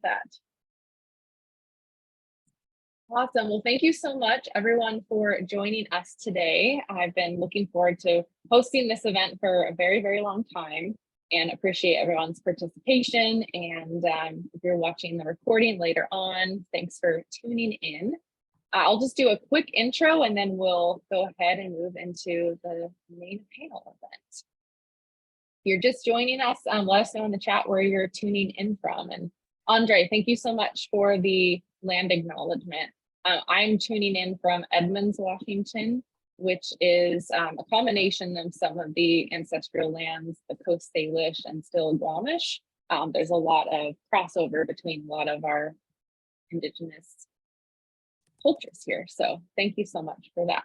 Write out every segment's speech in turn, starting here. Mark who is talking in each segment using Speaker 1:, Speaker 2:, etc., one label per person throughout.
Speaker 1: that. Awesome. Well, thank you so much, everyone, for joining us today. I've been looking forward to hosting this event for a very, very long time and appreciate everyone's participation. And if you're watching the recording later on, thanks for tuning in. I'll just do a quick intro and then we'll go ahead and move into the main panel event. If you're just joining us, let us know in the chat where you're tuning in from. And Andre, thank you so much for the land acknowledgement. I'm tuning in from Edmonds, Washington, which is a combination of some of the ancestral lands, the Coast Salish and still Squamish. There's a lot of crossover between a lot of our Indigenous cultures here. So thank you so much for that.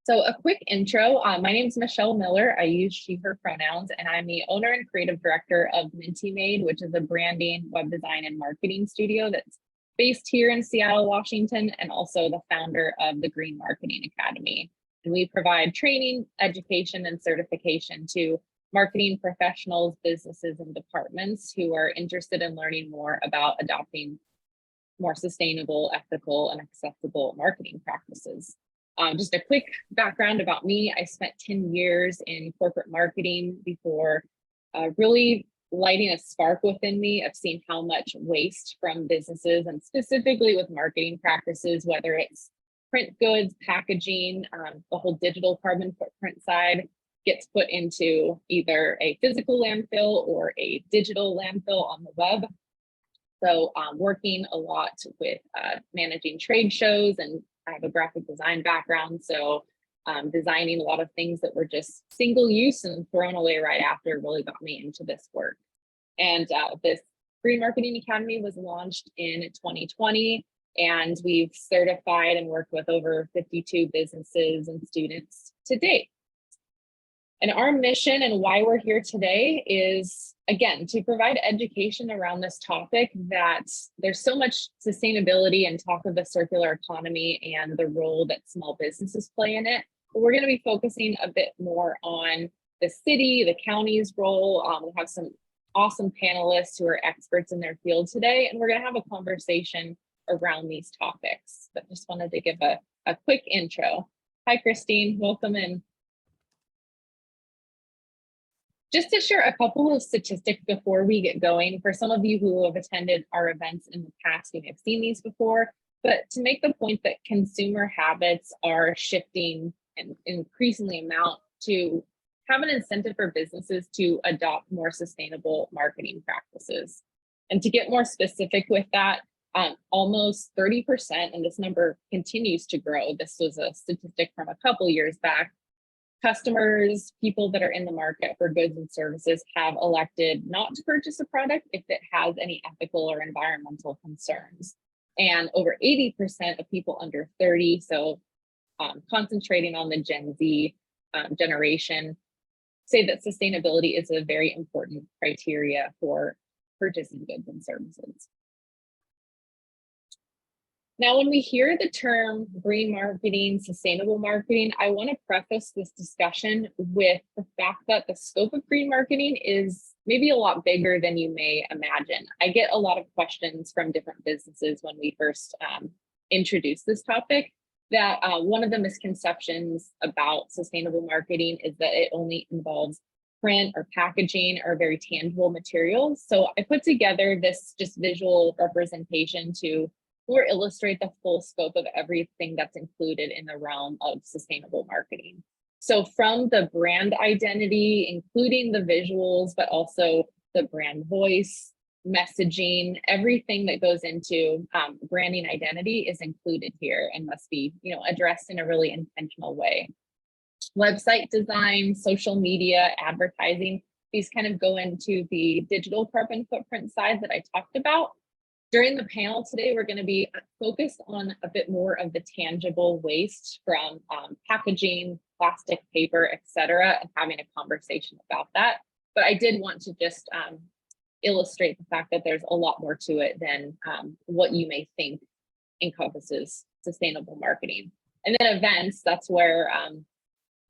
Speaker 1: So a quick intro, my name is Michelle Miller. I use she, her pronouns, and I'm the owner and creative director of Minty Made, which is a branding, web design, and marketing studio that's based here in Seattle, Washington, and also the founder of the Green Marketing Academy. And we provide training, education, and certification to marketing professionals, businesses, and departments who are interested in learning more about adopting more sustainable, ethical, and accessible marketing practices. Just a quick background about me. I spent 10 years in corporate marketing before really lighting a spark within me of seeing how much waste from businesses, and specifically with marketing practices, whether it's print goods, packaging, the whole digital carbon footprint side, gets put into either a physical landfill or a digital landfill on the web. So working a lot with managing trade shows, and I have a graphic design background, so designing a lot of things that were just single use and thrown away right after really got me into this work. And this Green Marketing Academy was launched in 2020, and we've certified and worked with over 52 businesses and students to date. And our mission and why we're here today is, again, to provide education around this topic, that there's so much sustainability and talk of the circular economy and the role that small businesses play in it. But we're going to be focusing a bit more on the city, the county's role. We have some awesome panelists who are experts in their field today, and we're going to have a conversation around these topics. But just wanted to give a quick intro. Hi, Christine, welcome in. Just to share a couple of statistics before we get going, for some of you who have attended our events in the past, you may have seen these before, but to make the point that consumer habits are shifting and increasingly amount to have an incentive for businesses to adopt more sustainable marketing practices. And to get more specific with that, almost 30%, and this number continues to grow. This was a statistic from a couple years back. Customers, people that are in the market for goods and services, have elected not to purchase a product if it has any ethical or environmental concerns. And over 80% of people under 30, so concentrating on the Gen Z generation, say that sustainability is a very important criteria for purchasing goods and services. Now, when we hear the term green marketing, sustainable marketing, I want to preface this discussion with the fact that the scope of green marketing is maybe a lot bigger than you may imagine. I get a lot of questions from different businesses when we first introduce this topic, that one of the misconceptions about sustainable marketing is that it only involves print or packaging or very tangible materials. So I put together this just visual representation to or illustrate the full scope of everything that's included in the realm of sustainable marketing. So from the brand identity, including the visuals, but also the brand voice, messaging, everything that goes into branding identity is included here and must be, addressed in a really intentional way. Website design, social media, advertising, these kind of go into the digital carbon footprint side that I talked about. During the panel today, we're going to be focused on a bit more of the tangible waste from packaging, plastic, paper, etc., and having a conversation about that. But I did want to just illustrate the fact that there's a lot more to it than what you may think encompasses sustainable marketing. And then events, that's where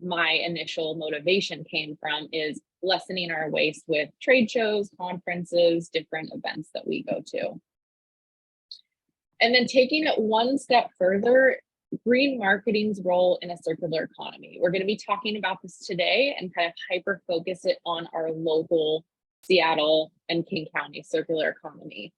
Speaker 1: my initial motivation came from, is lessening our waste with trade shows, conferences, different events that we go to. And then taking it one step further, green marketing's role in a circular economy. We're going to be talking about this today and kind of hyper focus it on our local Seattle and King County circular economy.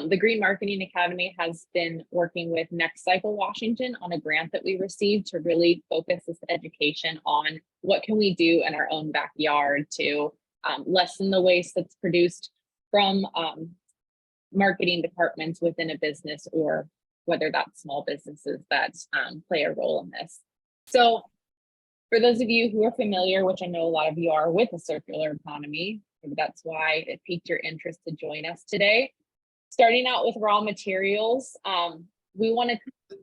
Speaker 1: The Green Marketing Academy has been working with Next Cycle Washington on a grant that we received to really focus this education on what can we do in our own backyard to lessen the waste that's produced from marketing departments within a business, or whether that's small businesses that play a role in this. So for those of you who are familiar, which I know a lot of you are, with the circular economy, maybe that's why it piqued your interest to join us today. Starting out with raw materials, we want to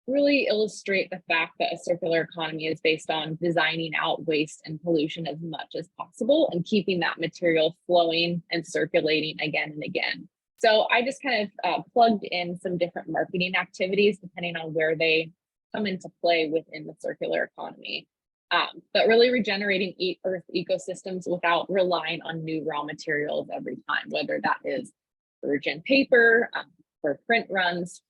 Speaker 1: really illustrate the fact that a circular economy is based on designing out waste and pollution as much as possible and keeping that material flowing and circulating again and again. So I just kind of plugged in some different marketing activities depending on where they come into play within the circular economy. But really regenerating Earth ecosystems without relying on new raw materials every time, whether that is virgin paper for print runs,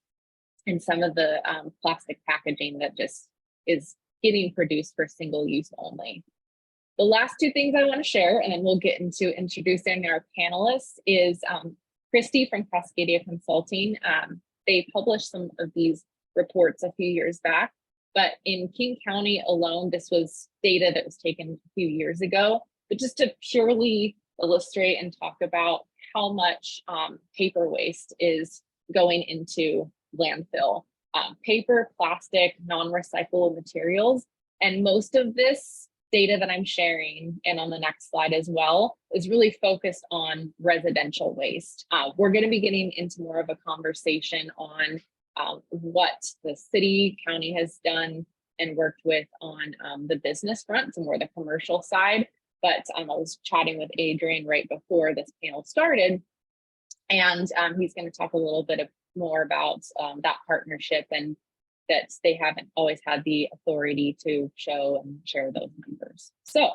Speaker 1: and some of the plastic packaging that just is getting produced for single use only. The last two things I want to share, and then we'll get into introducing our panelists, is Christy from Cascadia Consulting. They published some of these reports a few years back, but in King County alone, this was data that was taken a few years ago, but just to purely illustrate and talk about how much paper waste is going into landfill. Paper, plastic, non-recyclable materials. And most of this data that I'm sharing, and on the next slide as well, is really focused on residential waste. We're going to be getting into more of a conversation on what the city, county has done and worked with on the business front, and more the commercial side. But I was chatting with Adrian right before this panel started, and he's going to talk a little bit more about that partnership, and that they haven't always had the authority to show and share those numbers. So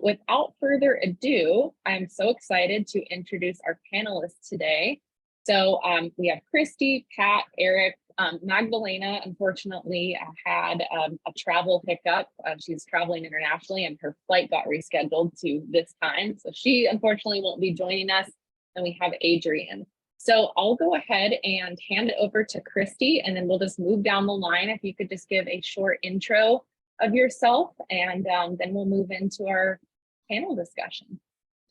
Speaker 1: without further ado, I'm so excited to introduce our panelists today. So we have Christy, Pat, Eric. Magdalena, unfortunately, had a travel hiccup. She's traveling internationally and her flight got rescheduled to this time. So she unfortunately won't be joining us. And we have Adrian. So I'll go ahead and hand it over to Christy, and then we'll just move down the line. If you could just give a short intro of yourself, and then we'll move into our panel discussion.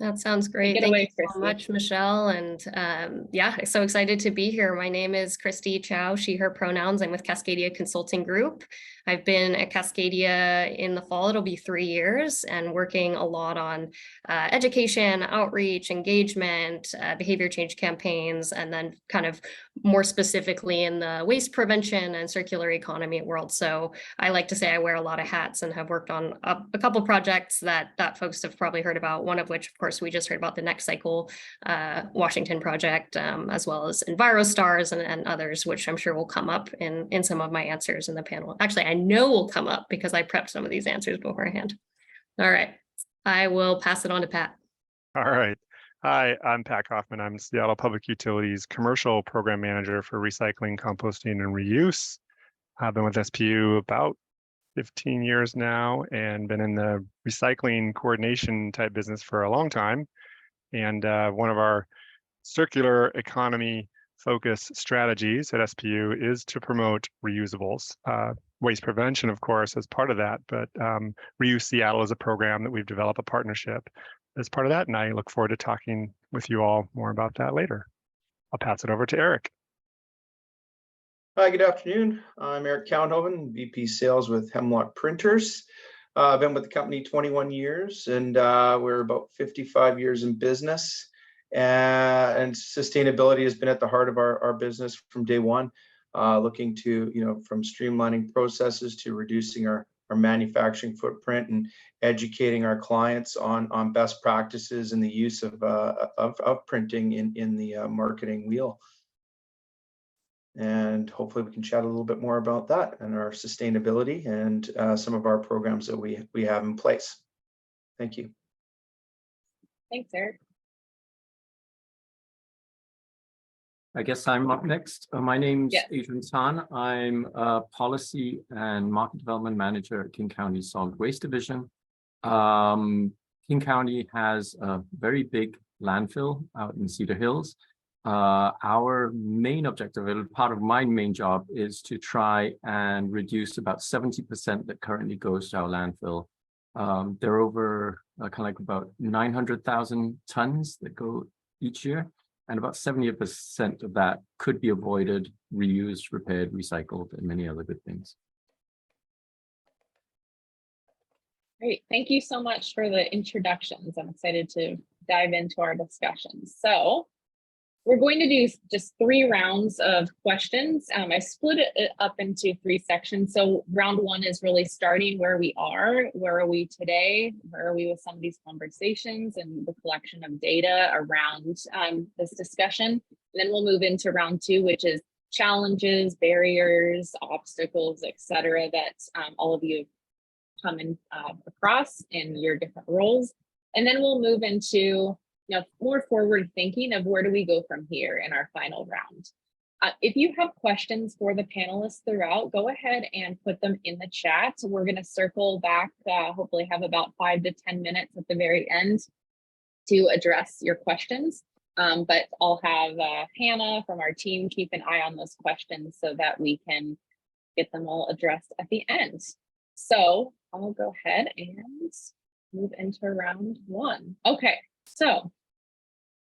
Speaker 2: That sounds great. Thank you so much, Michelle. And yeah, so excited to be here. My name is Christy Chow, she, her pronouns. I'm with Cascadia Consulting Group. I've been at Cascadia in the fall, it'll be 3 years, and working a lot on education, outreach, engagement, behavior change campaigns, and then kind of more specifically in the waste prevention and circular economy world. So I like to say I wear a lot of hats and have worked on a couple projects that folks have probably heard about, one of which, of course, we just heard about the Next Cycle Washington project, as well as EnviroStars and others, which I'm sure will come up in some of my answers in the panel. Actually, I know will come up because I prepped some of these answers beforehand. All right, I will pass it on to Pat.
Speaker 3: All right. Hi, I'm Pat Kaufman. I'm Seattle Public Utilities Commercial Program Manager for Recycling, Composting, and Reuse. I've been with SPU about 15 years now and been in the recycling coordination type business for a long time. And one of our circular economy focus strategies at SPU is to promote reusables. Waste prevention, of course, as part of that, but Reuse Seattle is a program that we've developed a partnership as part of that, and I look forward to talking with you all more about that later. I'll pass it over to Eric.
Speaker 4: Hi, good afternoon. I'm Eric Kouwenhoven, VP Sales with Hemlock Printers. I've been with the company 21 years, and we're about 55 years in business. And sustainability has been at the heart of our business from day one, looking to, from streamlining processes to reducing our manufacturing footprint and educating our clients on best practices and the use of printing in the marketing wheel. And hopefully we can chat a little bit more about that and our sustainability and some of our programs that we have in place. Thank you.
Speaker 1: Thanks, Eric.
Speaker 5: I guess I'm up next. My name's
Speaker 1: Yes.
Speaker 5: Adrian. I'm a Policy and Market Development Manager at King County Solid Waste Division. King County has a very big landfill out in Cedar Hills. Our main objective, part of my main job, is to try and reduce about 70% that currently goes to our landfill. There are over kind of like about 900,000 tons that go each year. And about 70% of that could be avoided, reused, repaired, recycled, and many other good things.
Speaker 1: Great. Thank you so much for the introductions. I'm excited to dive into our discussions. So we're going to do just 3 rounds of questions. I split it up into 3 sections. So round 1 is really starting where we are. Where are we today? Where are we with some of these conversations and the collection of data around this discussion? And then we'll move into round 2, which is challenges, barriers, obstacles, etc., that all of you have come in across in your different roles. And then we'll move into more forward thinking of where do we go from here in our final round. If you have questions for the panelists throughout, go ahead and put them in the chat. We're going to circle back, hopefully have about 5 to 10 minutes at the very end to address your questions. But I'll have Hannah from our team keep an eye on those questions so that we can get them all addressed at the end. So I'll go ahead and move into round 1. Okay, so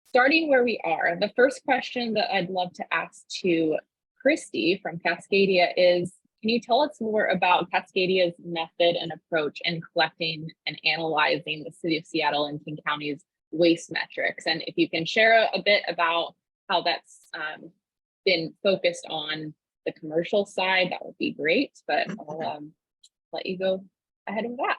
Speaker 1: starting where we are, the first question that I'd love to ask to Christy from Cascadia is, can you tell us more about Cascadia's method and approach in collecting and analyzing the City of Seattle and King County's waste metrics? And if you can share a bit about how that's been focused on the commercial side, that would be great, but I'll let you go ahead of that.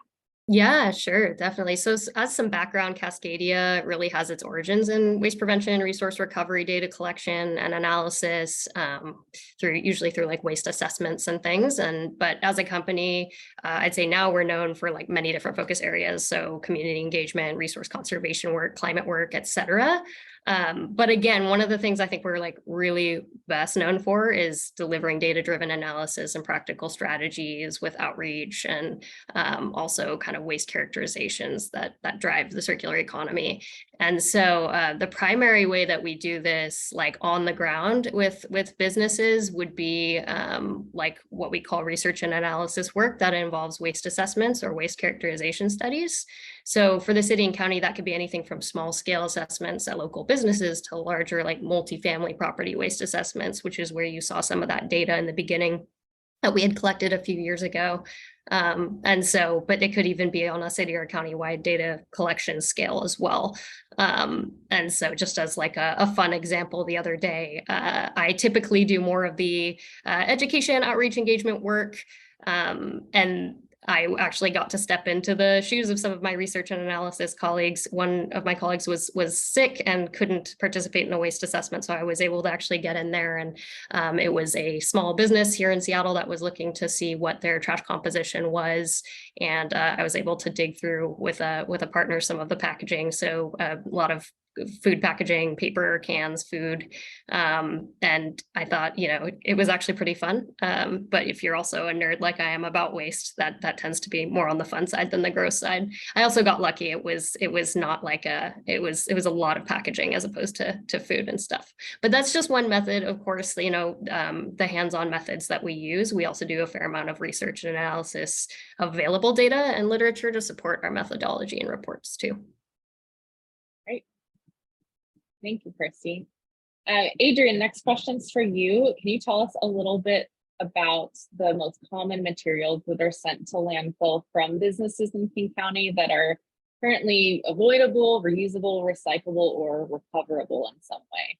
Speaker 2: Yeah, sure, definitely. So as some background, Cascadia really has its origins in waste prevention, resource recovery, data collection and analysis, usually through like waste assessments and things. But as a company, I'd say now we're known for like many different focus areas. So community engagement, resource conservation work, climate work, etc. But again, one of the things I think we're like really best known for is delivering data-driven analysis and practical strategies with outreach and also kind of waste characterizations that drive the circular economy. And so the primary way that we do this like on the ground with businesses would be like what we call research and analysis work that involves waste assessments or waste characterization studies. So for the city and county, that could be anything from small scale assessments at local businesses to larger like multifamily property waste assessments, which is where you saw some of that data in the beginning that we had collected a few years ago. But it could even be on a city or county-wide data collection scale as well. And so just as like a fun example, the other day, I typically do more of the education, outreach, engagement work. And I actually got to step into the shoes of some of my research and analysis colleagues. One of my colleagues was sick and couldn't participate in a waste assessment, so I was able to actually get in there. And it was a small business here in Seattle that was looking to see what their trash composition was, and I was able to dig through with a partner some of the packaging. So a lot of food packaging, paper, cans, food. And I thought, it was actually pretty fun. But if you're also a nerd like I am about waste, that tends to be more on the fun side than the gross side. I also got lucky. It was not like it was a lot of packaging as opposed to food and stuff. But that's just one method. Of course, the hands-on methods that we use. We also do a fair amount of research and analysis of available data and literature to support our methodology and reports too.
Speaker 1: Thank you, Christy. Adrian, next question's for you. Can you tell us a little bit about the most common materials that are sent to landfill from businesses in King County that are currently avoidable, reusable, recyclable, or recoverable in some way?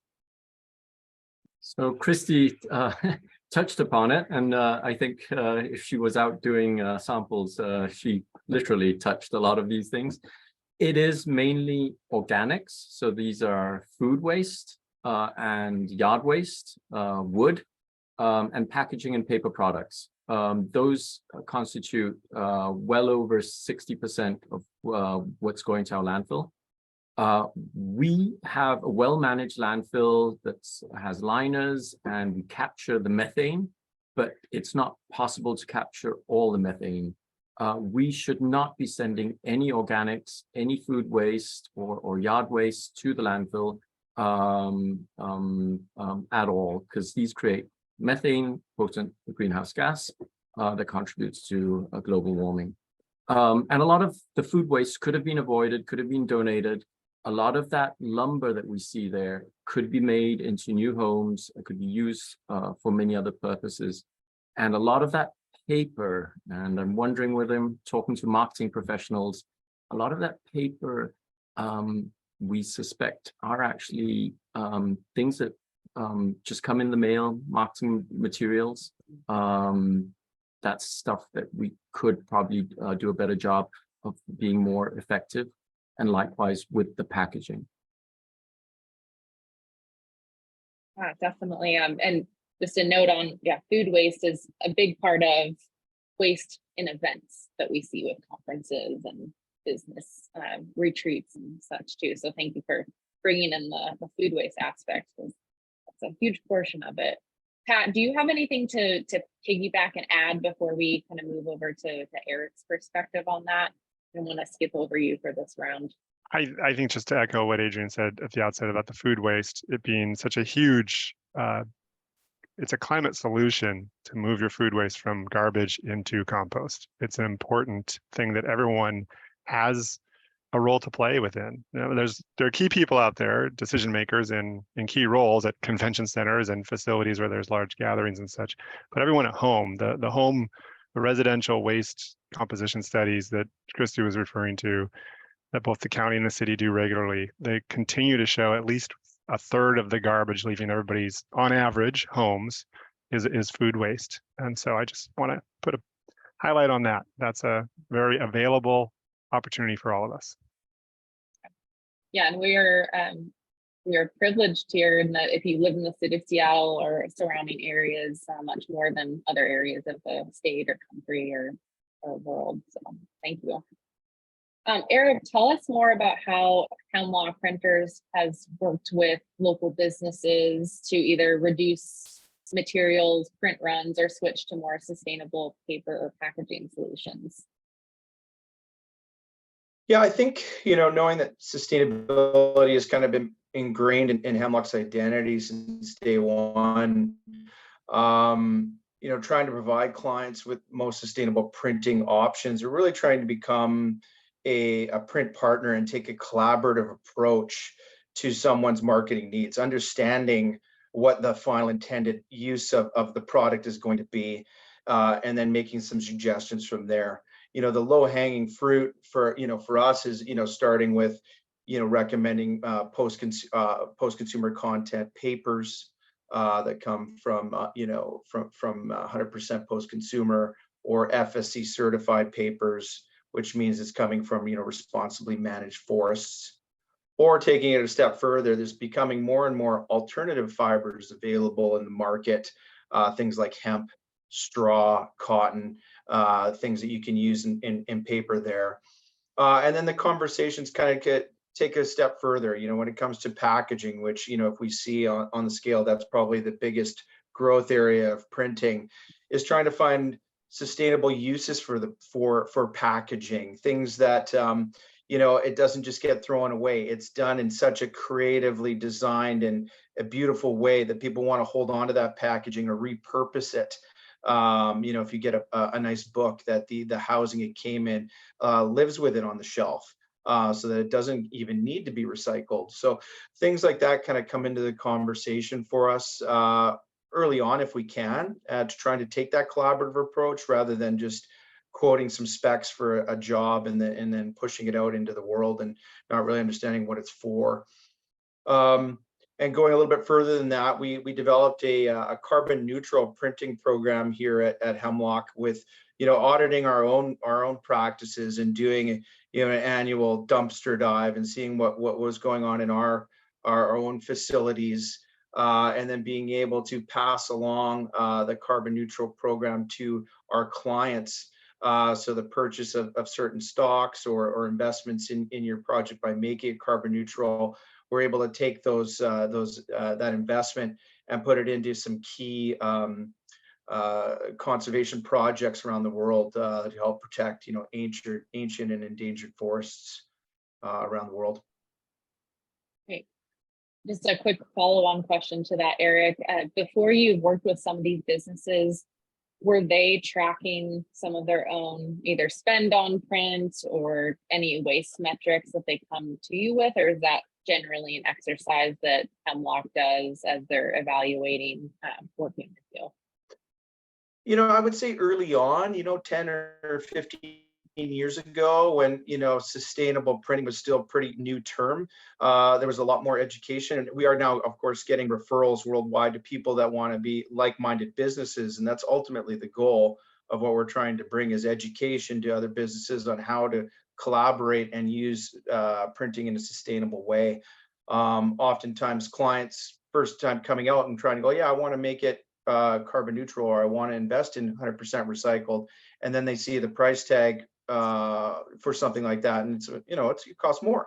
Speaker 5: So Christy touched upon it, and I think if she was out doing samples, she literally touched a lot of these things. It is mainly organics. So these are food waste and yard waste, wood, and packaging and paper products. Those constitute well over 60% of what's going to our landfill. We have a well-managed landfill that has liners, and we capture the methane, but it's not possible to capture all the methane. We should not be sending any organics, any food waste or yard waste to the landfill at all, because these create methane, potent greenhouse gas that contributes to global warming. And a lot of the food waste could have been avoided, could have been donated. A lot of that lumber that we see there could be made into new homes, it could be used for many other purposes. And a lot of that paper, and I'm wondering whether I'm talking to marketing professionals, a lot of that paper we suspect are actually things that just come in the mail, marketing materials. That's stuff that we could probably do a better job of being more effective, and likewise with the packaging.
Speaker 1: Definitely. And just a note on, food waste is a big part of waste in events that we see with conferences and business retreats and such too. So thank you for bringing in the food waste aspect, because that's a huge portion of it. Pat, do you have anything to piggyback and add before we kind of move over to Eric's perspective on that? I want to skip over you for this round.
Speaker 3: I think just to echo what Adrian said at the outset about the food waste, it being such a huge, it's a climate solution to move your food waste from garbage into compost. It's an important thing that everyone has a role to play within. You know, there are key people out there, decision makers in key roles at convention centers and facilities where there's large gatherings and such. But everyone at home, the residential waste composition studies that Christy was referring to, that both the county and the city do regularly, they continue to show at least a third of the garbage leaving everybody's, on average, homes is food waste. And so I just want to put a highlight on that. That's a very available opportunity for all of us.
Speaker 1: Yeah, and we are privileged here in that if you live in the city of Seattle or surrounding areas, much more than other areas of the state or country or world. So thank you. Eric, tell us more about how Hemlock Printers has worked with local businesses to either reduce materials, print runs, or switch to more sustainable paper or packaging solutions.
Speaker 4: Yeah, I think, knowing that sustainability has kind of been ingrained in Hemlock's identity since day one, trying to provide clients with most sustainable printing options. We're really trying to become a print partner and take a collaborative approach to someone's marketing needs, understanding what the final intended use of the product is going to be, and then making some suggestions from there. The low-hanging fruit for us is, starting with, recommending post-consumer content papers that come from 100% post-consumer or FSC certified papers, which means it's coming from, responsibly managed forests. Or taking it a step further, there's becoming more and more alternative fibers available in the market, things like hemp, straw, cotton, things that you can use in paper there. And then the conversations kind of take a step further, when it comes to packaging, which, if we see on the scale, that's probably the biggest growth area of printing, is trying to find sustainable uses for packaging, things that it doesn't just get thrown away. It's done in such a creatively designed and a beautiful way that people want to hold on to that packaging or repurpose it. If you get a nice book, that the housing it came in lives with it on the shelf, so that it doesn't even need to be recycled. So things like that kind of come into the conversation for us early on, if we can, to trying to take that collaborative approach rather than just quoting some specs for a job and then pushing it out into the world and not really understanding what it's for. And going a little bit further than that, we developed a carbon neutral printing program here at Hemlock with, auditing our own practices and doing, an annual dumpster dive and seeing what was going on in our own facilities, and then being able to pass along the carbon neutral program to our clients. So the purchase of certain stocks or investments in your project by making it carbon neutral, we're able to take that investment and put it into some key conservation projects around the world to help protect, ancient and endangered forests around the world.
Speaker 1: Great. Just a quick follow-on question to that, Eric. Before you worked with some of these businesses, were they tracking some of their own either spend on print or any waste metrics that they come to you with, or is that generally an exercise that Hemlock does as they're evaluating working with you?
Speaker 4: I would say early on, 10 or 15 years ago, when sustainable printing was still a pretty new term, there was a lot more education, and we are now, of course, getting referrals worldwide to people that want to be like-minded businesses, and that's ultimately the goal of what we're trying to bring, is education to other businesses on how to collaborate and use printing in a sustainable way. Oftentimes clients first time coming out and trying to go, yeah, I want to make it carbon neutral, or I want to invest in 100% recycled, and then they see the price tag for something like that, and it costs more.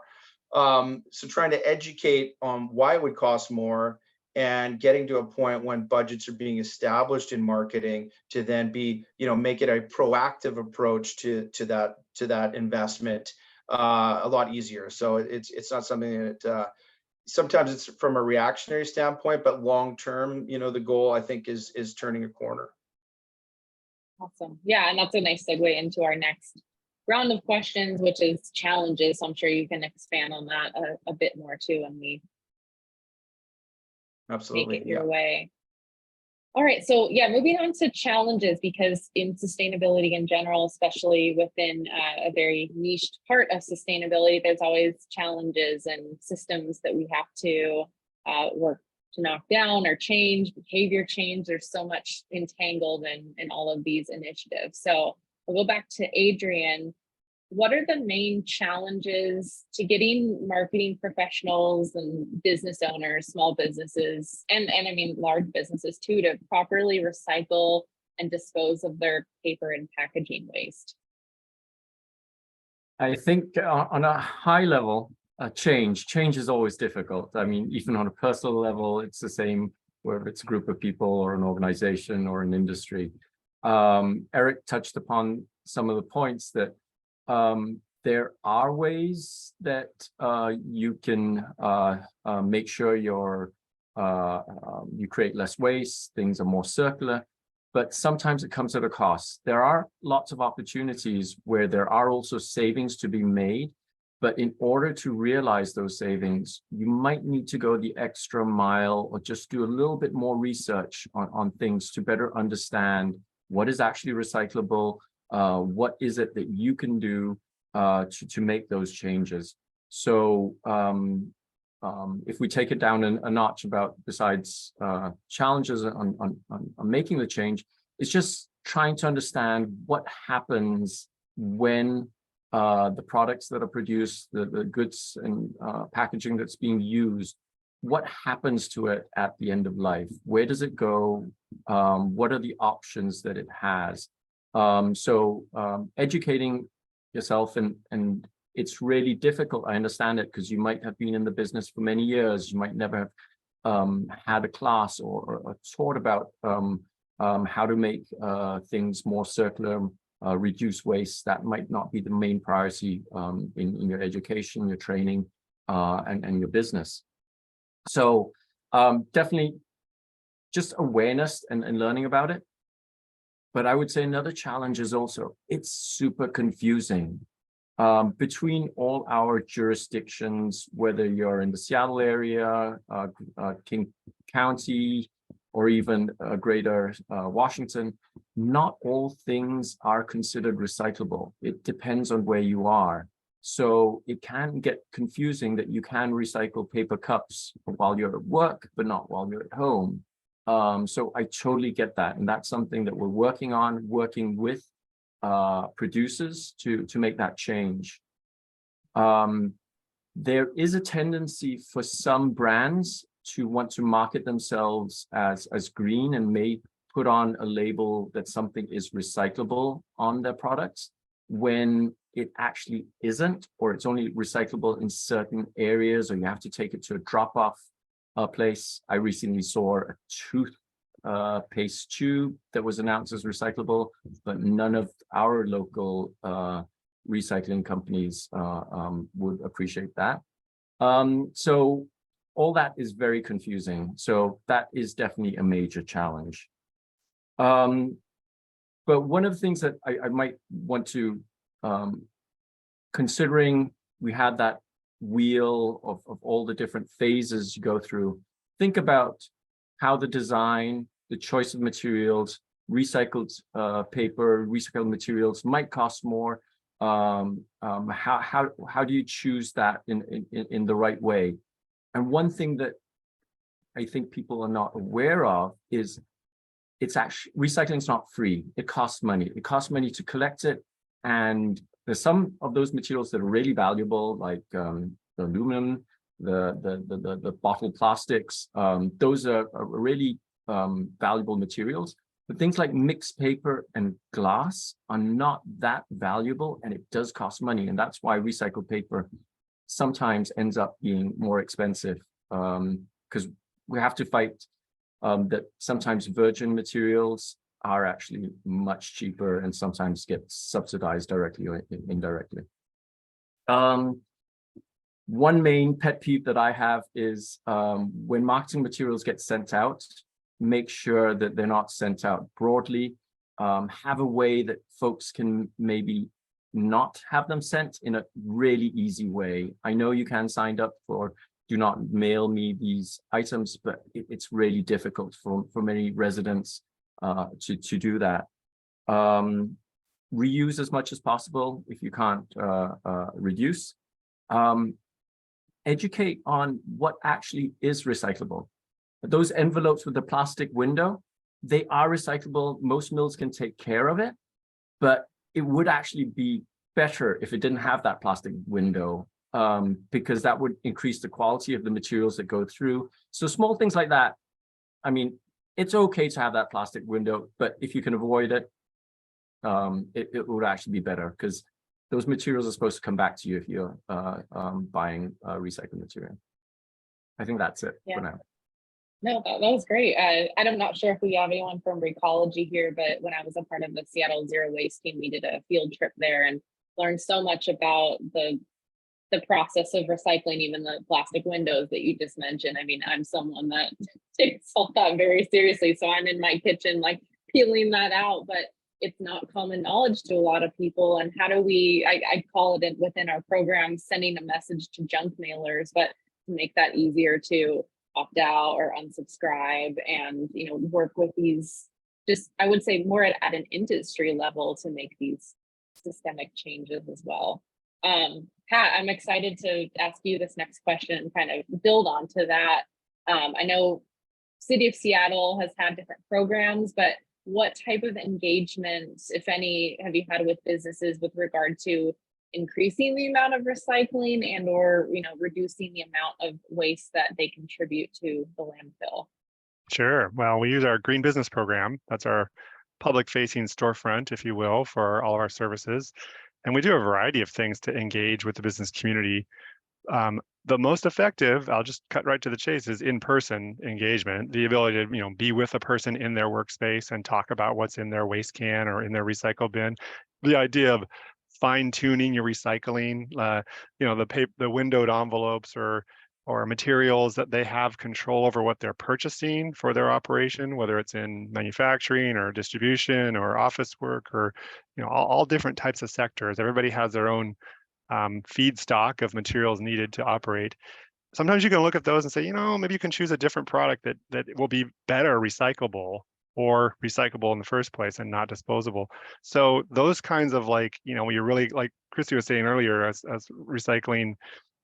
Speaker 4: So trying to educate on why it would cost more, and getting to a point when budgets are being established in marketing to then be, make it a proactive approach to that investment a lot easier. So it's not something that sometimes it's from a reactionary standpoint, but long term, the goal, I think, is turning a corner.
Speaker 1: Awesome. Yeah, and that's a nice segue into our next round of questions, which is challenges. So I'm sure you can expand on that a bit more too when we
Speaker 4: Absolutely
Speaker 1: make it your way. All right, so yeah, moving on to challenges, because in sustainability in general, especially within a very niche part of sustainability, there's always challenges and systems that we have to work to knock down or change, behavior change. There's so much entangled in all of these initiatives. So we'll go back to Adrian. What are the main challenges to getting marketing professionals and business owners, small businesses, and I mean large businesses too, to properly recycle and dispose of their paper and packaging waste?
Speaker 5: I think on a high level, change is always difficult. I mean, even on a personal level, it's the same whether it's a group of people or an organization or an industry. Eric touched upon some of the points that there are ways that you can make sure you create less waste, things are more circular, but sometimes it comes at a cost. There are lots of opportunities where there are also savings to be made, but in order to realize those savings, you might need to go the extra mile or just do a little bit more research on things to better understand what is actually recyclable. What is it that you can do to make those changes? So if we take it down a notch besides challenges on making the change, it's just trying to understand what happens when the products that are produced, the goods and packaging that's being used, what happens to it at the end of life? Where does it go? What are the options that it has? So educating yourself, and it's really difficult. I understand it, because you might have been in the business for many years. You might never have had a class or taught about how to make things more circular, reduce waste. That might not be the main priority in your education, your training, and your business. So definitely just awareness and learning about it. But I would say another challenge is also, it's super confusing between all our jurisdictions, whether you're in the Seattle area, King County, or even greater Washington. Not all things are considered recyclable. It depends on where you are. So it can get confusing that you can recycle paper cups while you're at work, but not while you're at home. So I totally get that. And that's something that we're working on, working with producers to make that change. There is a tendency for some brands to want to market themselves as green and may put on a label that something is recyclable on their products when it actually isn't, or it's only recyclable in certain areas, or you have to take it to a drop-off place. I recently saw a toothpaste tube that was announced as recyclable, but none of our local recycling companies would appreciate that. So all that is very confusing. So that is definitely a major challenge. But one of the things that I might want to, considering we had that wheel of all the different phases you go through, think about how the design, the choice of materials, recycled paper, recycled materials might cost more. How do you choose that in the right way? And one thing that I think people are not aware of is it's actually, recycling is not free. It costs money. It costs money to collect it. And there's some of those materials that are really valuable, like the aluminum, the bottle plastics. Those are really valuable materials. But things like mixed paper and glass are not that valuable, and it does cost money. And that's why recycled paper sometimes ends up being more expensive, because we have to fight that sometimes virgin materials are actually much cheaper and sometimes get subsidized directly or indirectly. One main pet peeve that I have is when marketing materials get sent out, make sure that they're not sent out broadly. Have a way that folks can maybe not have them sent in a really easy way. I know you can sign up for do not mail me these items, but it's really difficult for many residents to do that. Reuse as much as possible if you can't reduce. Educate on what actually is recyclable. Those envelopes with the plastic window, they are recyclable. Most mills can take care of it, but it would actually be better if it didn't have that plastic window, because that would increase the quality of the materials that go through. So small things like that. I mean, it's okay to have that plastic window, but if you can avoid it, it would actually be better, because those materials are supposed to come back to you if you're buying recycled material. I think that's it for now.
Speaker 1: No, that was great. I'm not sure if we have anyone from Recology here, but when I was a part of the Seattle Zero Waste team, we did a field trip there and learned so much about the process of recycling, even the plastic windows that you just mentioned. I mean, I'm someone that takes all that very seriously. So I'm in my kitchen, like peeling that out, but it's not common knowledge to a lot of people. And how do we, I call it within our program, sending a message to junk mailers, but to make that easier to opt out or unsubscribe and, you know, work with these, just, I would say more at an industry level to make these systemic changes as well. Pat, I'm excited to ask you this next question, kind of build on to that. I know City of Seattle has had different programs, but what type of engagements, if any, have you had with businesses with regard to increasing the amount of recycling and or, you know, reducing the amount of waste that they contribute to the landfill?
Speaker 3: Sure. Well, we use our Green Business Program. That's our public-facing storefront, if you will, for all of our services. And we do a variety of things to engage with the business community. The most effective, I'll just cut right to the chase, is in-person engagement. The ability to, you know, be with a person in their workspace and talk about what's in their waste can or in their recycle bin. The idea of fine-tuning your recycling, you know, the windowed envelopes or materials that they have control over what they're purchasing for their operation, whether it's in manufacturing or distribution or office work or, you know, all different types of sectors. Everybody has their own feedstock of materials needed to operate. Sometimes you can look at those and say, you know, maybe you can choose a different product that will be better recyclable or recyclable in the first place and not disposable. So those kinds of, like, you know, you're really, like Christy was saying earlier, as recycling,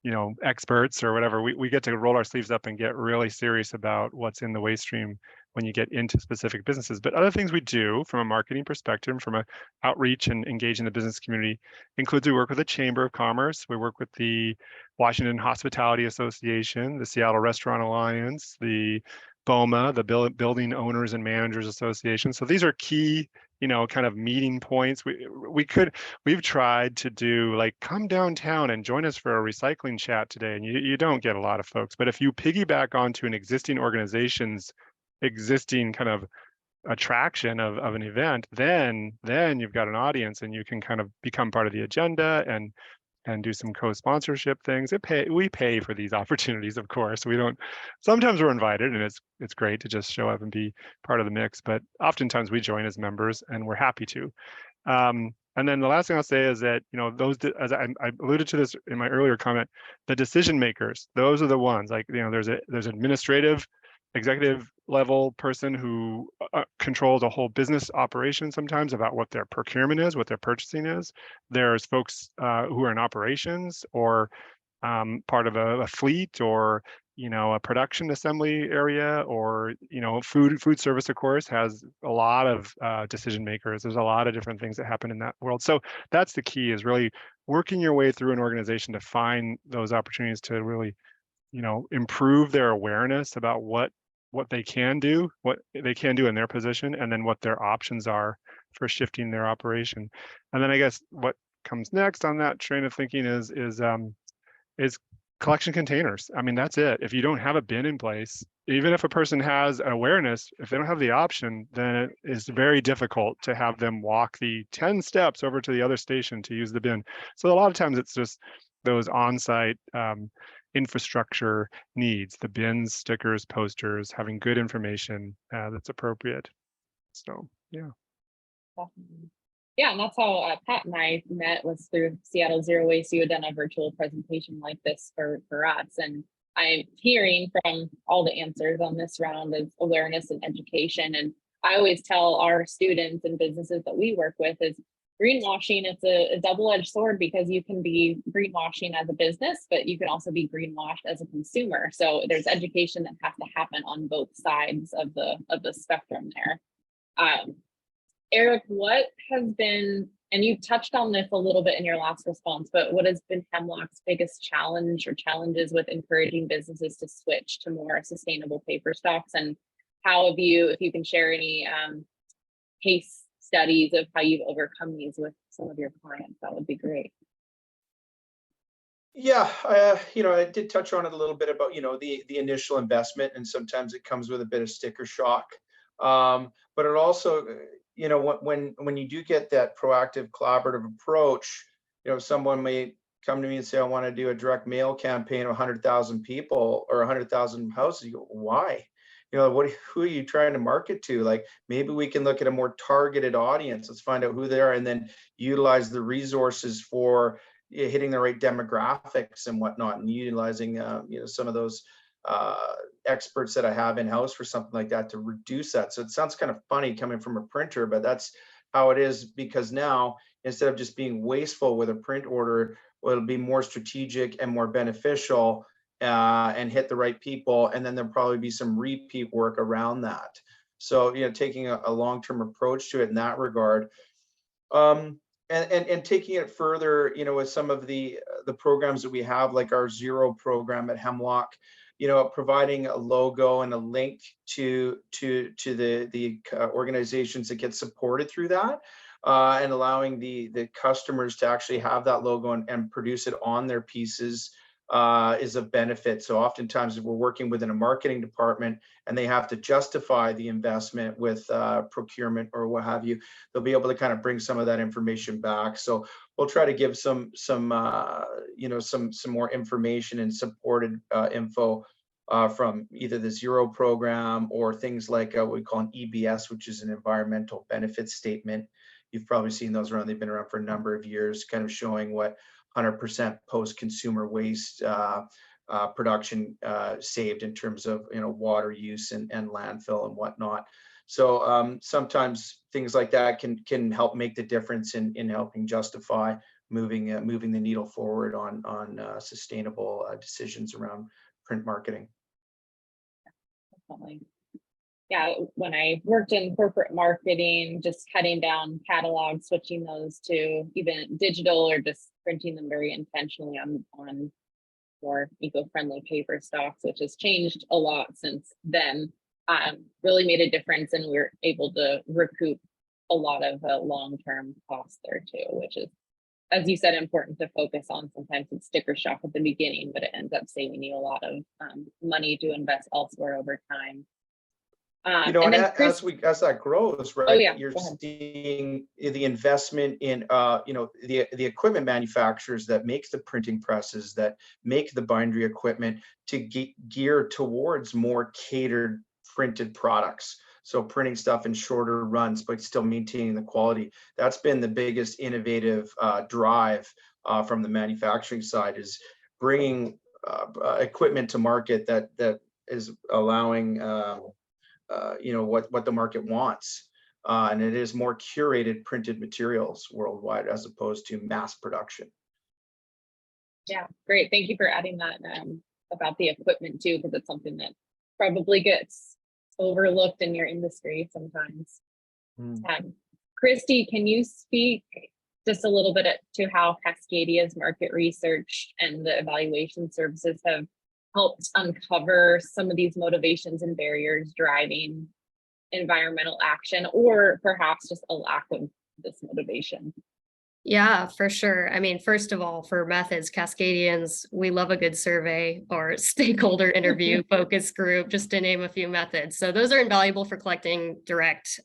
Speaker 3: you know, experts or whatever, we get to roll our sleeves up and get really serious about what's in the waste stream when you get into specific businesses. But other things we do from a marketing perspective, from a outreach and engaging the business community, includes we work with the Chamber of Commerce, we work with the Washington Hospitality Association, the Seattle Restaurant Alliance, the BOMA, the Building Owners and Managers Association. So these are key, kind of meeting points. We've tried to do like, come downtown and join us for a recycling chat today. And you don't get a lot of folks, but if you piggyback onto an existing organization's existing kind of attraction of an event, then you've got an audience and you can kind of become part of the agenda and do some co-sponsorship things. We pay for these opportunities, of course. We don't. Sometimes we're invited, and it's great to just show up and be part of the mix. But oftentimes we join as members, and we're happy to. And then the last thing I'll say is that those, as I alluded to this in my earlier comment, the decision makers. Those are the ones. Like there's administrative, executive level person who controls a whole business operation sometimes about what their procurement is, what their purchasing is. There's folks who are in operations or part of a fleet or a production assembly area, or food service, of course, has a lot of decision makers. There's a lot of different things that happen in that world. So that's the key, is really working your way through an organization to find those opportunities to really improve their awareness about what they can do, in their position, and then what their options are for shifting their operation. And then I guess what comes next on that train of thinking is collection containers. I mean, that's it. If you don't have a bin in place, even if a person has awareness, if they don't have the option, then it is very difficult to have them walk the 10 steps over to the other station to use the bin. So a lot of times it's just those on-site infrastructure needs, the bins, stickers, posters, having good information that's appropriate. So yeah.
Speaker 1: Definitely. Yeah, and that's how Pat and I met, was through Seattle Zero Waste. You had done a virtual presentation like this for us, and I'm hearing from all the answers on this round is awareness and education. And I always tell our students and businesses that we work with is greenwashing, it's a double-edged sword, because you can be greenwashing as a business, but you can also be greenwashed as a consumer. So there's education that has to happen on both sides of the spectrum there. Eric, what has been, and you touched on this a little bit in your last response, but what has been Hemlock's biggest challenge or challenges with encouraging businesses to switch to more sustainable paper stocks? And how have you, if you can share any case studies of how you've overcome these with some of your clients, that would be great.
Speaker 4: Yeah, I did touch on it a little bit about, the initial investment, and sometimes it comes with a bit of sticker shock. But it also, when you do get that proactive, collaborative approach, someone may come to me and say, I want to do a direct mail campaign of 100,000 people or 100,000 houses. You go, why? Who are you trying to market to? Like, maybe we can look at a more targeted audience. Let's find out who they are, and then utilize the resources for hitting the right demographics and whatnot, and utilizing, some of those experts that I have in house for something like that to reduce that. So it sounds kind of funny coming from a printer, but that's how it is, because now, instead of just being wasteful with a print order, it'll be more strategic and more beneficial, and hit the right people. And then there'll probably be some repeat work around that. So, taking a long-term approach to it in that regard. And taking it further, with some of the programs that we have, like our Zero program at Hemlock, providing a logo and a link to the organizations that get supported through that, and allowing the customers to actually have that logo and produce it on their pieces is a benefit. So oftentimes, if we're working within a marketing department and they have to justify the investment with procurement or what have you, they'll be able to kind of bring some of that information back. So we'll try to give some more information and supported info from either the Zero program or things like what we call an EBS, which is an environmental benefit statement. You've probably seen those around. They've been around for a number of years, kind of showing what 100% post-consumer waste production saved in terms of water use and landfill and whatnot. So sometimes things like that can help make the difference in helping justify moving the needle forward on sustainable decisions around print marketing.
Speaker 1: Definitely. yeah, when I worked in corporate marketing, just cutting down catalogs, switching those to even digital or just printing them very intentionally on more eco-friendly paper stocks, which has changed a lot since then, really made a difference, and we're able to recoup a lot of long-term costs there too, which is, as you said, important to focus on. Sometimes it's sticker shock at the beginning, but it ends up saving you a lot of money to invest elsewhere over time.
Speaker 4: And
Speaker 1: then
Speaker 4: as that grows, right,
Speaker 1: oh yeah,
Speaker 4: you're seeing the investment in the equipment manufacturers that makes the printing presses, that make the bindery equipment, to gear towards more catered printed products. So printing stuff in shorter runs, but still maintaining the quality. That's been the biggest innovative drive from the manufacturing side, is bringing equipment to market that is allowing what the market wants. And it is more curated printed materials worldwide as opposed to mass production.
Speaker 1: yeah, great. Thank you for adding that about the equipment too, because it's something that probably gets overlooked in your industry sometimes. Christy, can you speak just a little bit to how Cascadia's market research and the evaluation services have helped uncover some of these motivations and barriers driving environmental action, or perhaps just a lack of this motivation?
Speaker 2: Yeah, for sure. I mean, first of all, for methods, Cascadians, we love a good survey or stakeholder interview, focus group, just to name a few methods. So those are invaluable for collecting direct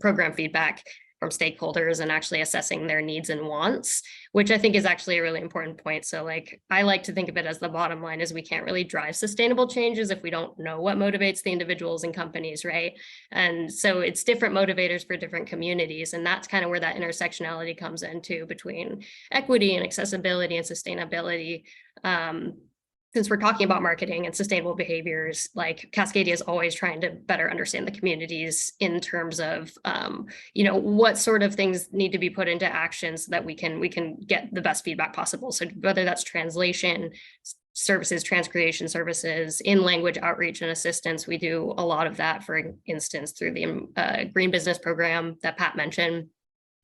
Speaker 2: program feedback from stakeholders and actually assessing their needs and wants, which I think is actually a really important point. So like, I like to think of it as the bottom line is we can't really drive sustainable changes if we don't know what motivates the individuals and companies, right? And so it's different motivators for different communities. And that's kind of where that intersectionality comes into between equity and accessibility and sustainability. Since we're talking about marketing and sustainable behaviors, like Cascadia is always trying to better understand the communities in terms of, what sort of things need to be put into action so that we can get the best feedback possible. So whether that's translation services, transcreation services, in-language outreach and assistance, we do a lot of that, for instance, through the Green Business Program that Pat mentioned.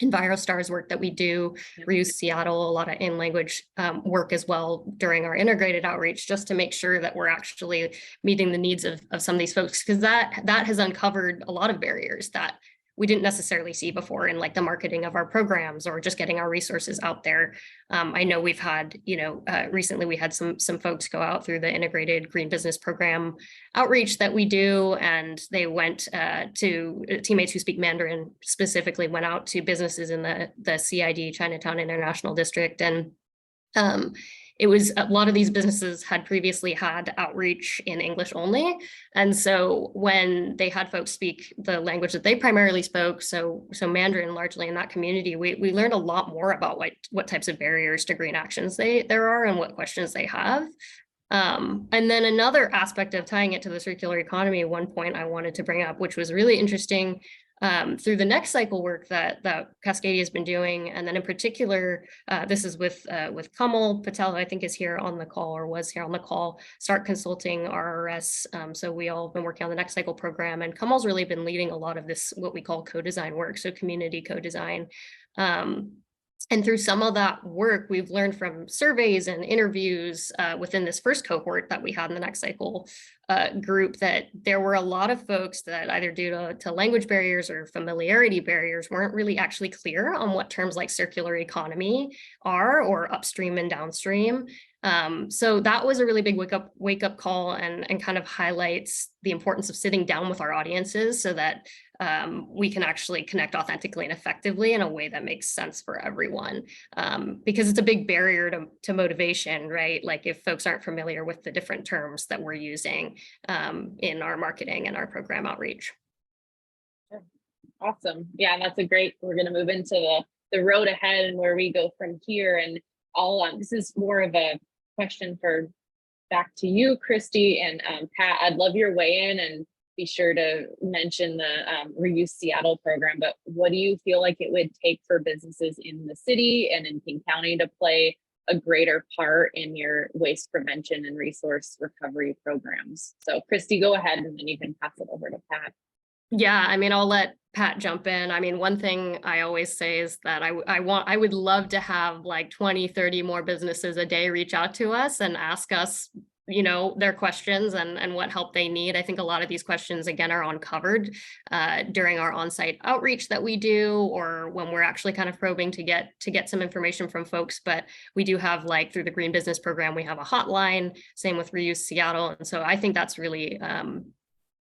Speaker 2: EnviroStars work that we do, Reuse Seattle, a lot of in-language work as well during our integrated outreach, just to make sure that we're actually meeting the needs of some of these folks, because that has uncovered a lot of barriers that we didn't necessarily see before in like the marketing of our programs or just getting our resources out there. I know we've had, recently we had some folks go out through the integrated Green Business Program outreach that we do, and they went to teammates who speak Mandarin specifically went out to businesses in the CID, Chinatown International District, and it was a lot of these businesses had previously had outreach in English only. And so when they had folks speak the language that they primarily spoke, so Mandarin largely in that community, we learned a lot more about what types of barriers to green actions there are and what questions they have. And then another aspect of tying it to the circular economy, one point I wanted to bring up, which was really interesting, through the next cycle work that Cascadia has been doing, and then in particular, this is with Kamal Patel, who I think is here on the call or was here on the call, Start Consulting RRS. So we all have been working on the next cycle program, and Kamal's really been leading a lot of this, what we call co-design work, so community co-design. And through some of that work, we've learned from surveys and interviews within this first cohort that we had in the next cycle group that there were a lot of folks that either due to language barriers or familiarity barriers weren't really actually clear on what terms like circular economy are, or upstream and downstream. So that was a really big wake up call, and kind of highlights the importance of sitting down with our audiences so that we can actually connect authentically and effectively in a way that makes sense for everyone, because it's a big barrier to motivation, right? Like if folks aren't familiar with the different terms that we're using in our marketing and our program outreach.
Speaker 1: Awesome. Yeah, and that's we're going to move into the road ahead and where we go from here. And this is more of a question for back to you, Christy, and Pat. I'd love your weigh in, and be sure to mention the Reuse Seattle program, but what do you feel like it would take for businesses in the city and in King County to play a greater part in your waste prevention and resource recovery programs? So Christy, go ahead, and then you can pass it over to Pat.
Speaker 2: Yeah, I mean, I'll let Pat jump in. I mean, one thing I always say is that I would love to have like 20, 30 more businesses a day reach out to us and ask us, their questions and what help they need. I think a lot of these questions, again, are uncovered during our on-site outreach that we do, or when we're actually kind of probing to get some information from folks. But we do have, like, through the Green Business Program, we have a hotline, same with Reuse Seattle. And so I think that's really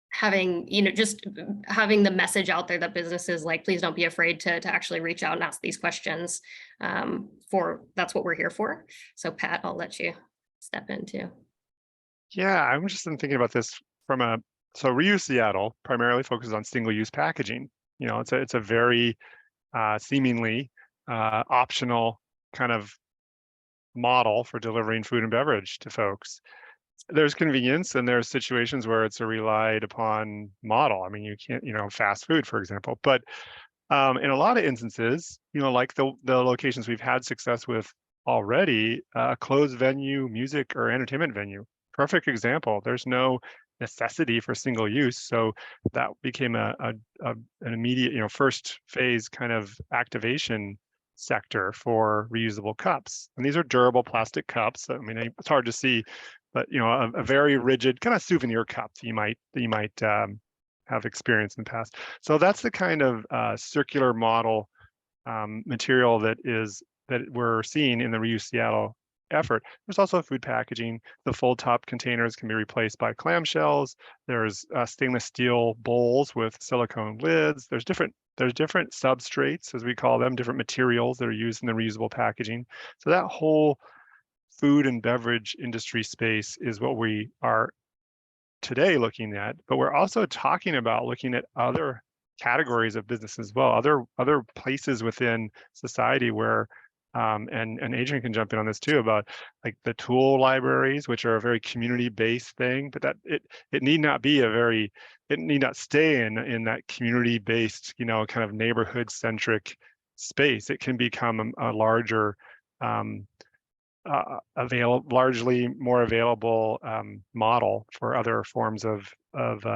Speaker 2: having, just having the message out there that businesses, like, please don't be afraid to actually reach out and ask these questions. That's what we're here for. So Pat, I'll let you step in too.
Speaker 3: Yeah, I'm just thinking about this so Reuse Seattle primarily focuses on single-use packaging. It's a very seemingly optional kind of model for delivering food and beverage to folks. There's convenience, and there's situations where it's a relied upon model. I mean, you can't, fast food, for example. But in a lot of instances, like the locations we've had success with already, a closed venue, music or entertainment venue, perfect example. There's no necessity for single use, so that became an immediate, first phase kind of activation sector for reusable cups. And these are durable plastic cups. I mean, it's hard to see, but a very rigid kind of souvenir cup that you might have experienced in the past. So that's the kind of circular model material that we're seeing in the Reuse Seattle effort. There's also food packaging. The full top containers can be replaced by clamshells. There's stainless steel bowls with silicone lids. There's different substrates, as we call them, different materials that are used in the reusable packaging. So that whole food and beverage industry space is what we are today looking at, but we're also talking about looking at other categories of business as well, other places within society where and Adrian can jump in on this too, about like the tool libraries, which are a very community-based thing, but that it need not stay in that community-based, kind of neighborhood-centric space. It can become a larger largely more available model for other forms of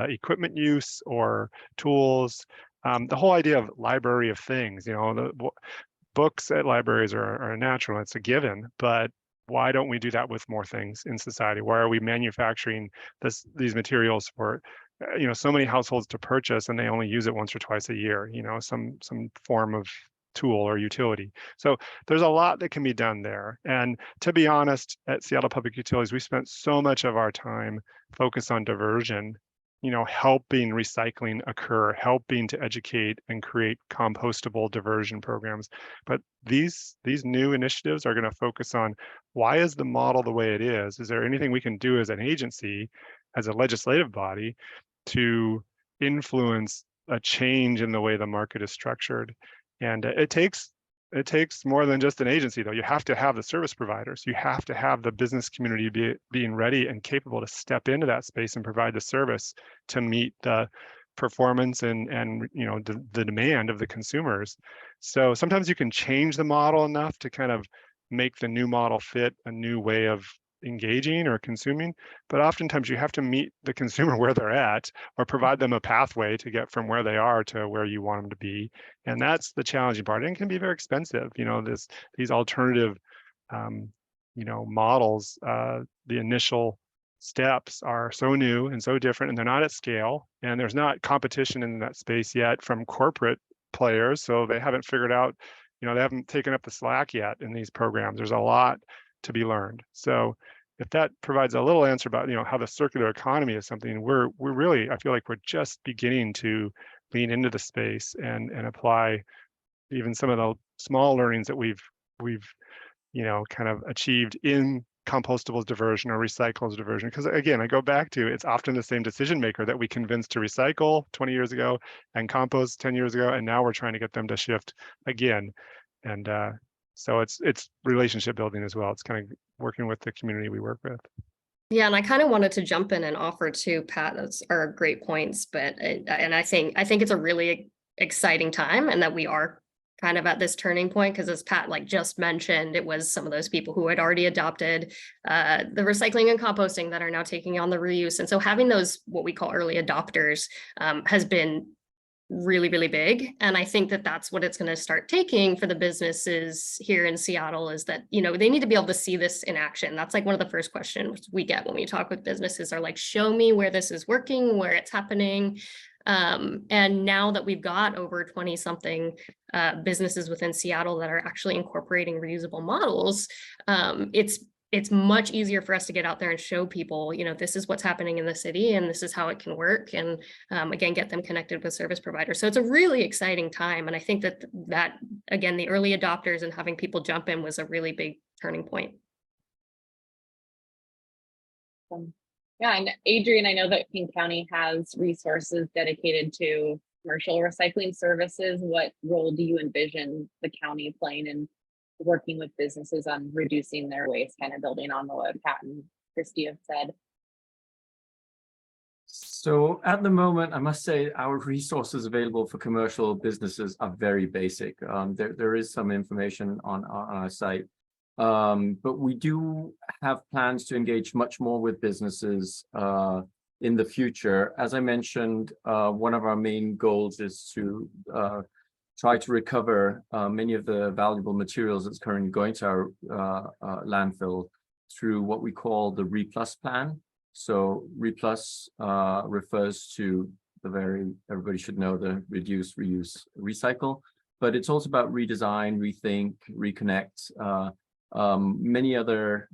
Speaker 3: equipment use or tools. The whole idea of library of things, the books at libraries are natural, it's a given, but why don't we do that with more things in society? Why are we manufacturing these materials for so many households to purchase, and they only use it once or twice a year, some form of tool or utility? So there's a lot that can be done there. And to be honest, at Seattle Public Utilities, we spent so much of our time focused on diversion, helping recycling occur, helping to educate and create compostable diversion programs. But these new initiatives are going to focus on, why is the model the way it is? Is there anything we can do as an agency, as a legislative body, to influence a change in the way the market is structured? And it takes more than just an agency, though. You have to have the service providers. You have to have the business community being ready and capable to step into that space and provide the service to meet the performance and the demand of the consumers. So sometimes you can change the model enough to kind of make the new model fit a new way of engaging or consuming, but oftentimes you have to meet the consumer where they're at, or provide them a pathway to get from where they are to where you want them to be. And that's the challenging part. And it can be very expensive. These alternative models, the initial steps are so new and so different, and they're not at scale, and there's not competition in that space yet from corporate players. So they haven't figured out, they haven't taken up the slack yet in these programs. There's a lot to be learned. So if that provides a little answer about how the circular economy is something we're really, I feel like we're just beginning to lean into the space and apply even some of the small learnings that we've kind of achieved in compostables diversion or recyclables diversion. Because again, I go back to, it's often the same decision maker that we convinced to recycle 20 years ago and compost 10 years ago, and now we're trying to get them to shift again. And so it's relationship building as well. It's kind of working with the community we work with.
Speaker 2: Yeah, and I kind of wanted to jump in and offer too, Pat, those are great points, but I think it's a really exciting time, and that we are kind of at this turning point, because as Pat just mentioned, it was some of those people who had already adopted the recycling and composting that are now taking on the reuse. And so having those, what we call early adopters, has been really, really big. And I think that that's what it's going to start taking for the businesses here in Seattle, is that, they need to be able to see this in action. That's one of the first questions we get when we talk with businesses are show me where this is working, where it's happening. And now that we've got over 20 something businesses within Seattle that are actually incorporating reusable models, it's much easier for us to get out there and show people, this is what's happening in the city and this is how it can work. And again, get them connected with service providers. So it's a really exciting time. And I think that again, the early adopters and having people jump in was a really big turning point.
Speaker 1: Yeah, and Adrian, I know that King County has resources dedicated to commercial recycling services. What role do you envision the county playing in working with businesses on reducing their waste, kind of building on what Pat and Christy have said?
Speaker 5: So at the moment, I must say our resources available for commercial businesses are very basic. There is some information on our site. But we do have plans to engage much more with businesses in the future. As I mentioned, one of our main goals is to try to recover many of the valuable materials that's currently going to our landfill through what we call the RePlus plan. So RePlus refers to everybody should know, the reduce, reuse, recycle, but it's also about redesign, rethink, reconnect, many other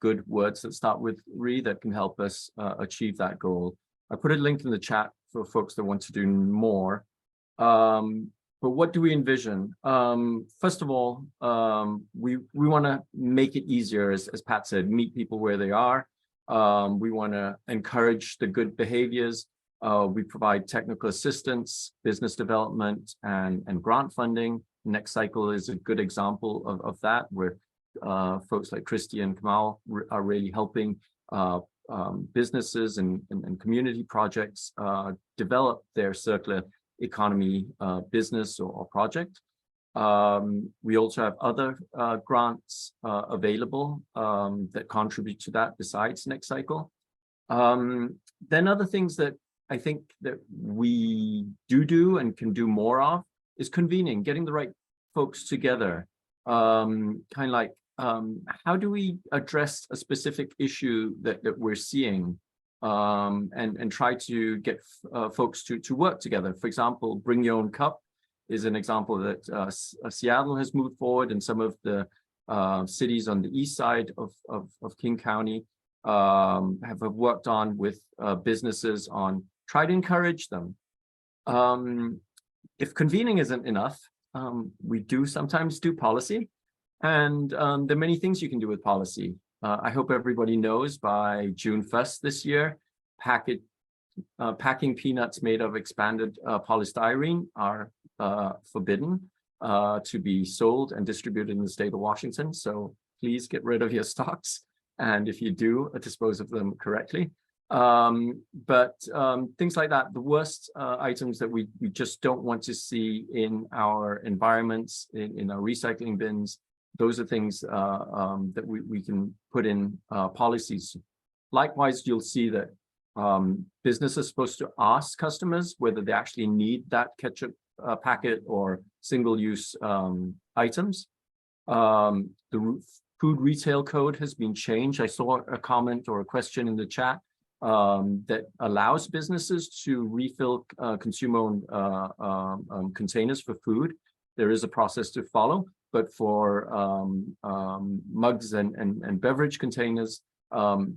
Speaker 5: good words that start with re that can help us achieve that goal. I put a link in the chat for folks that want to do more. But what do we envision? First of all, we want to make it easier, as Pat said, meet people where they are. We want to encourage the good behaviors. We provide technical assistance, business development, and grant funding. Next Cycle is a good example of that, where folks like Christy and Kamal are really helping businesses and community projects develop their circular economy business or project. We also have other grants available that contribute to that besides Next Cycle. Then other things that I think that we do and can do more of is convening, getting the right folks together. Kind of like, how do we address a specific issue that we're seeing, and try to get folks to work together. For example, Bring Your Own Cup is an example that Seattle has moved forward, and some of the cities on the east side of King County have worked on with businesses on try to encourage them. If convening isn't enough, we do sometimes do policy, and there are many things you can do with policy. I hope everybody knows by June 1st this year, packing peanuts made of expanded polystyrene are forbidden to be sold and distributed in the state of Washington. So please get rid of your stocks. And if you do, dispose of them correctly. But things like that, the worst items that we just don't want to see in our environments, in our recycling bins, those are things that we can put in policies. Likewise, you'll see that business is supposed to ask customers whether they actually need that ketchup packet or single-use items. The food retail code has been changed. I saw a comment or a question in the chat that allows businesses to refill consumer-owned containers for food. There is a process to follow, but for mugs and beverage containers, many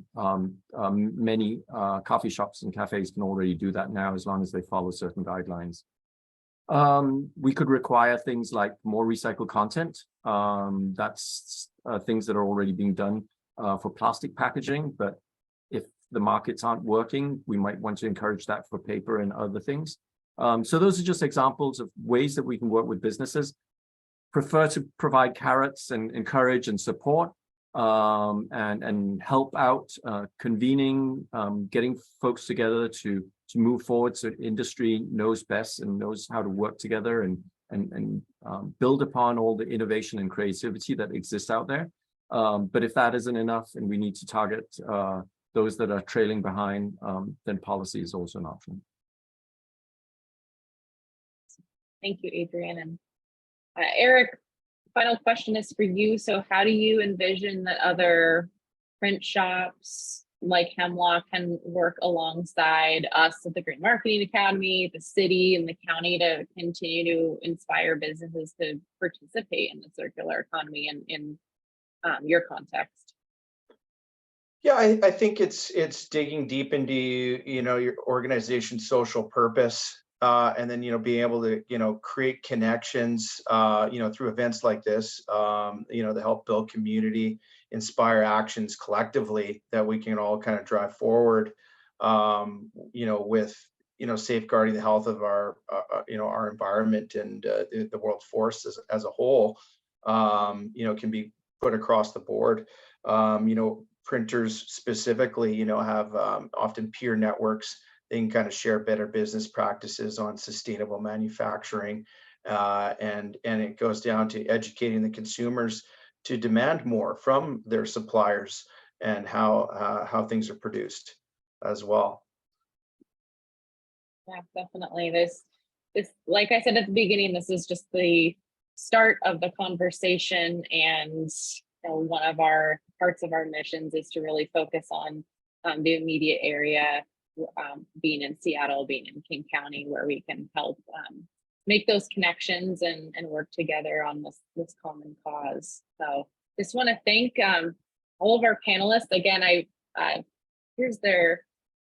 Speaker 5: coffee shops and cafes can already do that now, as long as they follow certain guidelines. We could require things like more recycled content. That's things that are already being done for plastic packaging, but if the markets aren't working, we might want to encourage that for paper and other things. So those are just examples of ways that we can work with businesses. Prefer to provide carrots and encourage and support, and help out convening, getting folks together to move forward, so industry knows best and knows how to work together and build upon all the innovation and creativity that exists out there. But if that isn't enough and we need to target those that are trailing behind, then policy is also an option.
Speaker 1: Thank you, Adrian. And Eric, final question is for you. So how do you envision that other print shops like Hemlock can work alongside us at the Green Marketing Academy, the city and the county to continue to inspire businesses to participate in the circular economy in your context?
Speaker 4: Yeah, I think it's digging deep into, your organization's social purpose, and then, being able to, create connections, through events like this, to help build community, inspire actions collectively that we can all kind of drive forward, with, safeguarding the health of our, our environment and the world's forests as a whole, can be put across the board. Printers specifically, have often peer networks. They can kind of share better business practices on sustainable manufacturing, and it goes down to educating the consumers to demand more from their suppliers and how things are produced as well.
Speaker 1: Yeah, definitely. This, like I said at the beginning, this is just the start of the conversation, and one of our parts of our missions is to really focus on the immediate area, being in Seattle, being in King County, where we can help make those connections and work together on this common cause. So just want to thank all of our panelists. Again, here's their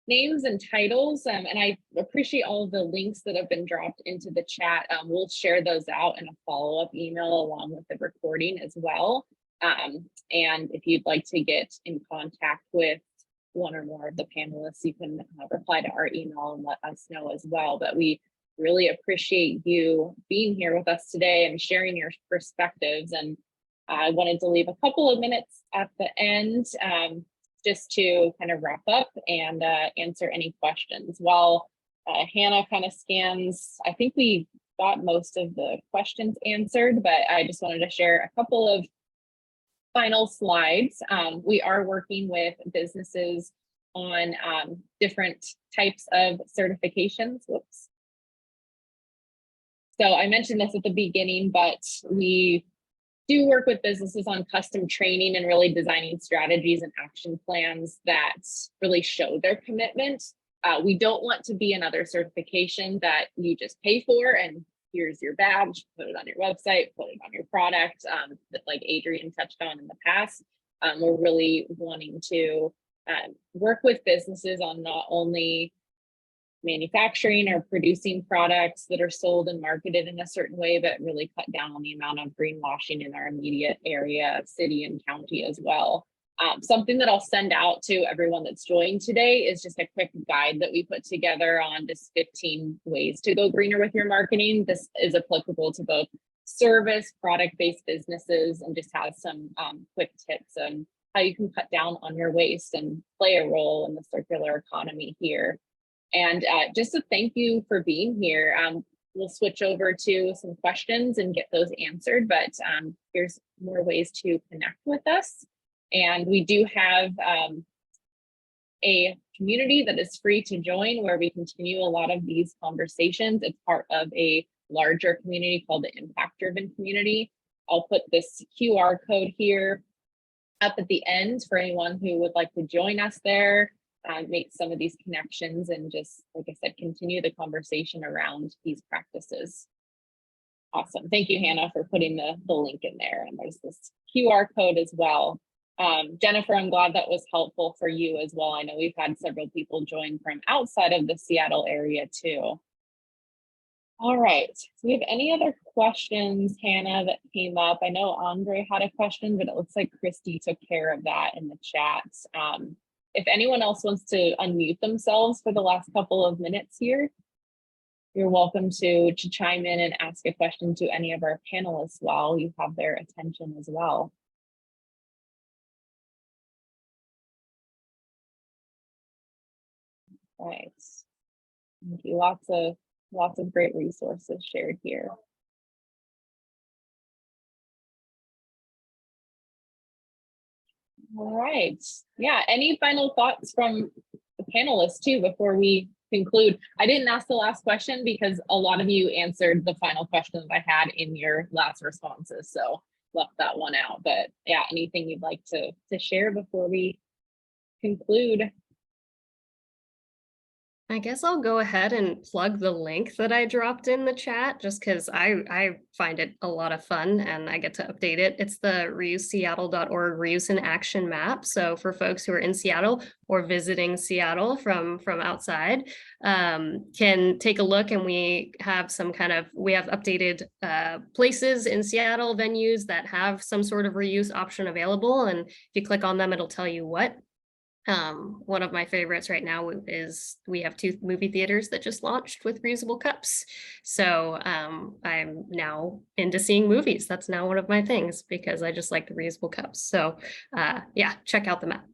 Speaker 1: names and titles, and I appreciate all of the links that have been dropped into the chat. We'll share those out in a follow-up email along with the recording as well. And if you'd like to get in contact with one or more of the panelists, you can reply to our email and let us know as well. But we really appreciate you being here with us today and sharing your perspectives. And I wanted to leave a couple of minutes at the end just to kind of wrap up and answer any questions. While Hannah kind of scans, I think we got most of the questions answered, but I just wanted to share a couple of final slides. We are working with businesses on different types of certifications. Whoops. So I mentioned this at the beginning, but we do work with businesses on custom training and really designing strategies and action plans that really show their commitment. We don't want to be another certification that you just pay for and here's your badge, put it on your website, put it on your product, that like Adrian touched on in the past. We're really wanting to work with businesses on not only manufacturing or producing products that are sold and marketed in a certain way, but really cut down on the amount of greenwashing in our immediate area, city and county as well. Something that I'll send out to everyone that's joined today is just a quick guide that we put together on just 15 ways to go greener with your marketing. This is applicable to both service, product-based businesses, and just has some quick tips on how you can cut down on your waste and play a role in the circular economy here. And just a thank you for being here. We'll switch over to some questions and get those answered, but here's more ways to connect with us. And we do have a community that is free to join where we continue a lot of these conversations. It's part of a larger community called the Impact Driven Community. I'll put this QR code here up at the end for anyone who would like to join us there, make some of these connections, and just, like I said, continue the conversation around these practices. Awesome. Thank you, Hannah, for putting the link in there. And there's this QR code as well. Jennifer, I'm glad that was helpful for you as well. I know we've had several people join from outside of the Seattle area too. All right, so we have any other questions, Hannah, that came up? I know Andre had a question, but it looks like Christy took care of that in the chat. If anyone else wants to unmute themselves for the last couple of minutes here, you're welcome to chime in and ask a question to any of our panelists while you have their attention as well. Right. Thank you. Lots of great resources shared here. All right. Yeah. Any final thoughts from the panelists too before we conclude? I didn't ask the last question because a lot of you answered the final questions I had in your last responses. So left that one out. But yeah, anything you'd like to share before we conclude?
Speaker 2: I guess I'll go ahead and plug the link that I dropped in the chat just because I find it a lot of fun and I get to update it. It's the reuseseattle.org Reuse in Action map. So for folks who are in Seattle or visiting Seattle from outside, can take a look, and we have updated places in Seattle, venues that have some sort of reuse option available. And if you click on them, it'll tell you what. One of my favorites right now is we have 2 movie theaters that just launched with reusable cups. So I'm now into seeing movies. That's now one of my things because I just like the reusable cups. So yeah, check out the map.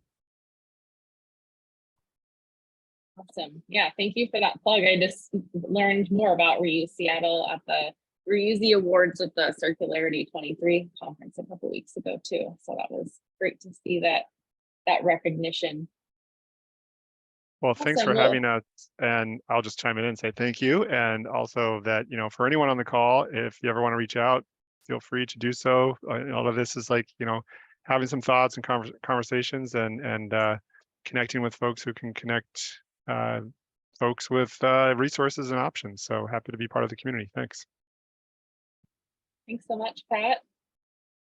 Speaker 1: Awesome. Yeah, thank you for that plug. I just learned more about Reuse Seattle at the Reuse the Awards with the Circularity 23 conference a couple weeks ago too. So that was great to see that recognition.
Speaker 3: Well, thanks
Speaker 1: Awesome.
Speaker 3: for having us, and I'll just chime in and say thank you. And also that, for anyone on the call, if you ever want to reach out, feel free to do so. All of this is like, having some thoughts and conversations and connecting with folks who can connect folks with resources and options. So happy to be part of the community. Thanks.
Speaker 1: Thanks so much, Pat.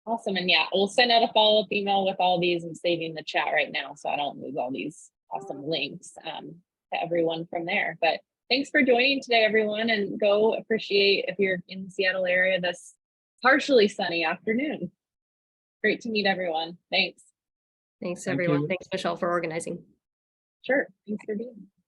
Speaker 1: Awesome. And yeah, we'll send out a follow-up email with all these. I'm saving the chat right now so I don't lose all these awesome links to everyone from there. But thanks for joining today, everyone, and go appreciate, if you're in the Seattle area, this partially sunny afternoon. Great to meet everyone. Thanks.
Speaker 2: Thanks, everyone. Thanks, Michelle, for organizing.
Speaker 1: Sure. Thanks for being here.